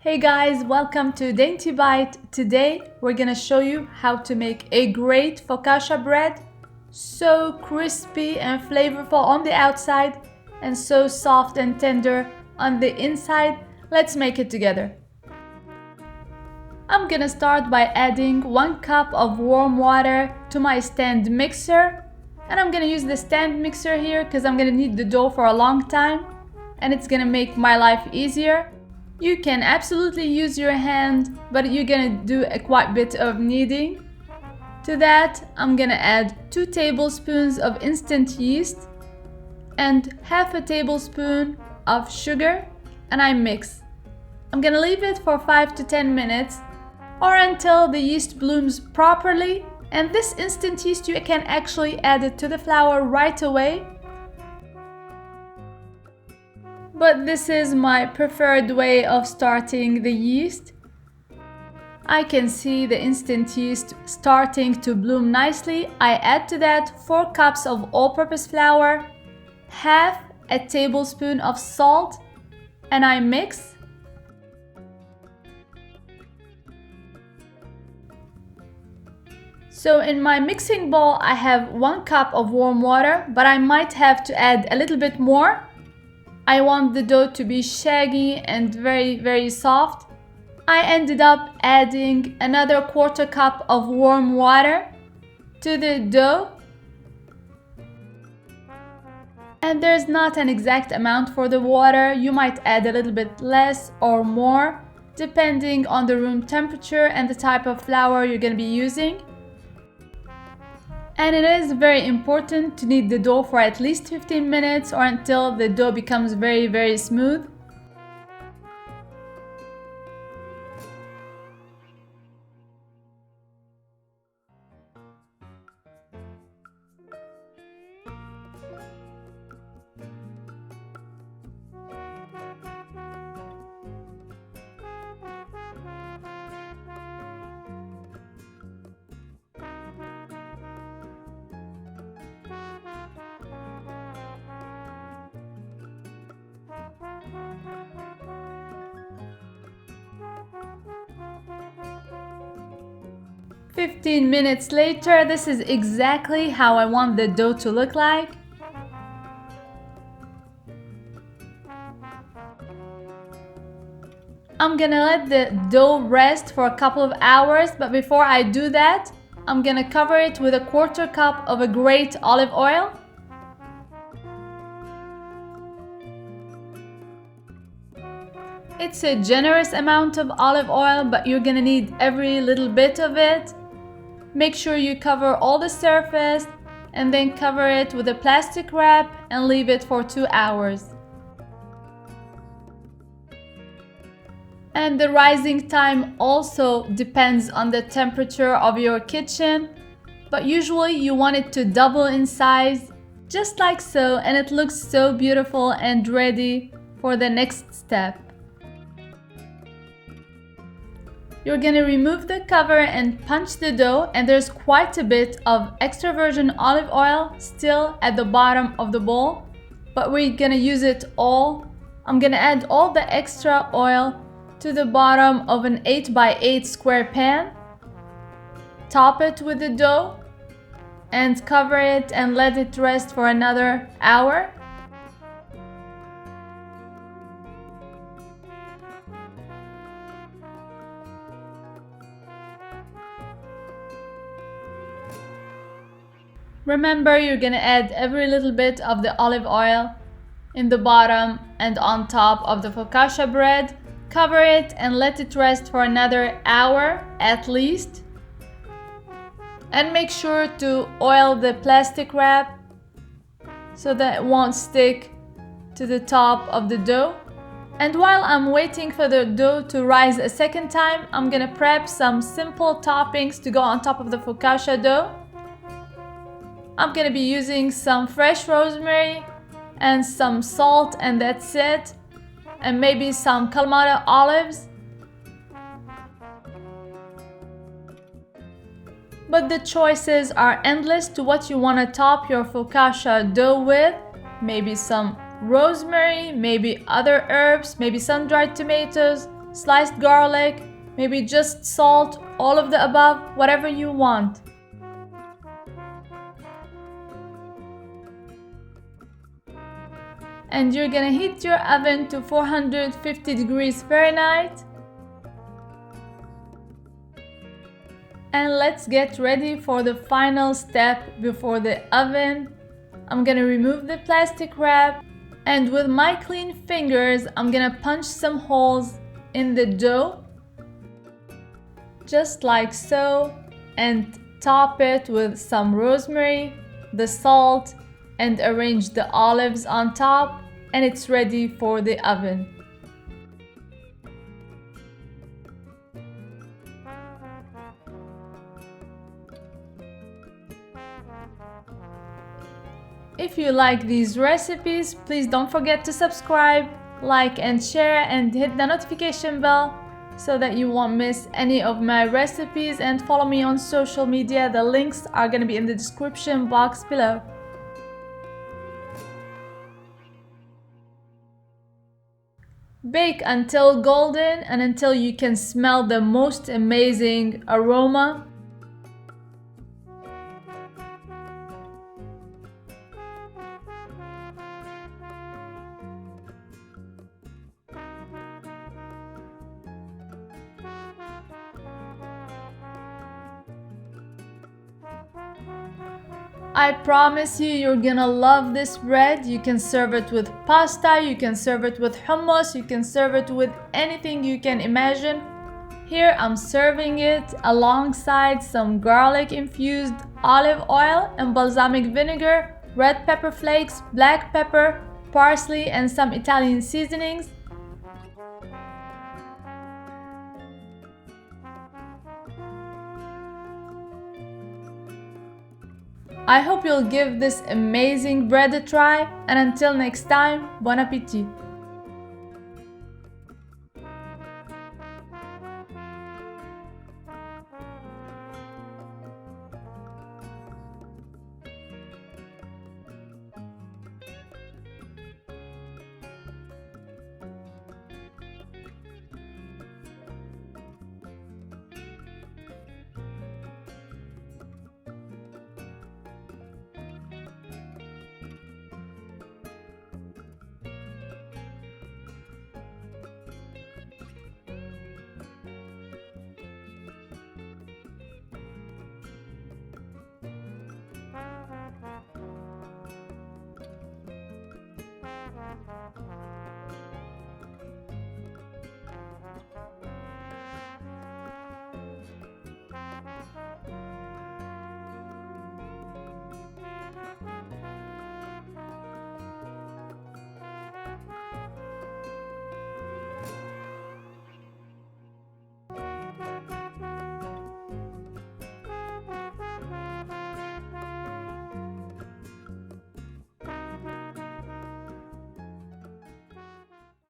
Hey guys, welcome to Dainty Bite. Today we're gonna show you how to make a great focaccia bread. So crispy and flavorful on the outside and so soft and tender on the inside. Let's make it together. I'm gonna start by adding 1 cup of warm water to my stand mixer. And I'm gonna use the stand mixer here because I'm gonna need the dough for a long time and it's gonna make my life easier. You can absolutely use your hand, but you're gonna do a quite bit of kneading. To that, I'm gonna add 2 tablespoons of instant yeast and half a tablespoon of sugar, and I mix. I'm gonna leave it for 5 to 10 minutes or until the yeast blooms properly. And this instant yeast, you can actually add it to the flour right away. But this is my preferred way of starting the yeast. I can see the instant yeast starting to bloom nicely. I add to that 4 cups of all-purpose flour, half a tablespoon of salt, and I mix. So in my mixing bowl, I have 1 cup of warm water, but I might have to add a little bit more. I want the dough to be shaggy and very soft. I ended up adding another 1/4 cup of warm water to the dough. And there's not an exact amount for the water. You might add a little bit less or more, depending on the room temperature and the type of flour you're going to be using. And it is very important to knead the dough for at least 15 minutes or until the dough becomes very smooth. "15 minutes later, this is exactly how I want the dough to look like. I'm gonna let the dough rest for a couple of hours, but before I do that, I'm gonna cover it with a 1/4 cup of a great olive oil. It's a generous amount of olive oil, but you're gonna need every little bit of it. Make sure you cover all the surface and then cover it with a plastic wrap and leave it for 2 hours. And the rising time also depends on the temperature of your kitchen, but usually you want it to double in size, just like so, and it looks so beautiful and ready for the next step. You're gonna remove the cover and punch the dough, and there's quite a bit of extra virgin olive oil still at the bottom of the bowl, but we're gonna use it all. I'm gonna add all the extra oil to the bottom of an 8 by 8 square pan, top it with the dough, and cover it and let it rest for another hour. Remember, you're gonna add every little bit of the olive oil in the bottom and on top of the focaccia bread. Cover it and let it rest for another hour at least. And make sure to oil the plastic wrap so that it won't stick to the top of the dough. And while I'm waiting for the dough to rise a second time, I'm gonna prep some simple toppings to go on top of the focaccia dough. I'm gonna be using some fresh rosemary and some salt, and that's it, and maybe some Kalamata olives. But the choices are endless to what you want to top your focaccia dough with. Maybe some rosemary, maybe other herbs, maybe sun-dried tomatoes, sliced garlic, maybe just salt, all of the above, whatever you want. And you're gonna heat your oven to 450 degrees Fahrenheit. And let's get ready for the final step before the oven. I'm gonna remove the plastic wrap, and with my clean fingers, I'm gonna punch some holes in the dough, just like so, and top it with some rosemary, the salt, and arrange the olives on top, and it's ready for the oven. If you like these recipes, please don't forget to subscribe, like and share, and hit the notification bell so that you won't miss any of my recipes, and follow me on social media. The links are gonna be in the description box below. Bake until golden and until you can smell the most amazing aroma. I promise you, you're gonna love this bread. You can serve it with pasta, you can serve it with hummus, you can serve it with anything you can imagine. Here I'm serving it alongside some garlic infused olive oil and balsamic vinegar, red pepper flakes, black pepper, parsley, and some Italian seasonings. I hope you'll give this amazing bread a try, and until next time, bon appétit!